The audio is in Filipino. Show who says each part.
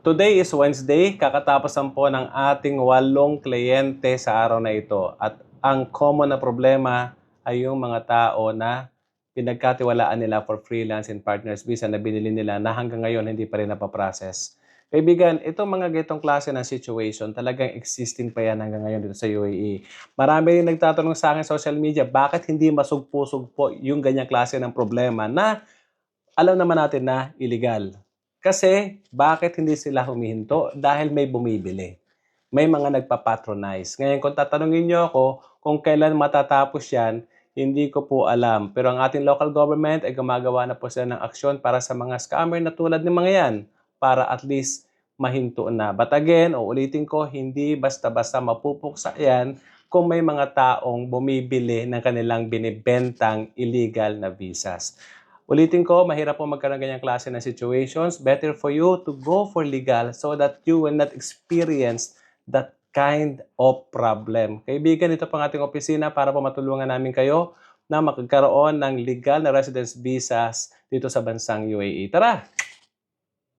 Speaker 1: Today is Wednesday, kakatapasan po ng ating 8 kliyente sa araw na ito. At ang common na problema ay yung mga tao na pinagkatiwalaan nila for freelance and partners visa na binili nila na hanggang ngayon hindi pa rin napaprocess. Kaibigan, itong mga ganitong klase ng situation, talagang existing pa yan hanggang ngayon dito sa UAE. Marami rin nagtatanong sa akin sa social media, bakit hindi masugpo-sugpo yung ganyang klase ng problema na alam naman natin na illegal. Kasi, bakit hindi sila humihinto? Dahil may bumibili. May mga nagpapatronize. Ngayon, kung tatanungin niyo ako kung kailan matatapos yan, hindi ko po alam. Pero ang ating local government ay gumagawa na po sila ng aksyon para sa mga scammer na tulad ng mga yan. Para at least mahinto na. But again, ulitin ko, hindi basta-basta mapupuksa yan kung may mga taong bumibili ng kanilang binibentang illegal na visas. Ulitin ko, mahirap po magkaroon ng ganyang klase ng situations. Better for you to go for legal so that you will not experience that kind of problem. Kaibigan, ito pang ating opisina para po matulungan namin kayo na magkaroon ng legal na residence visas dito sa bansang UAE. Tara!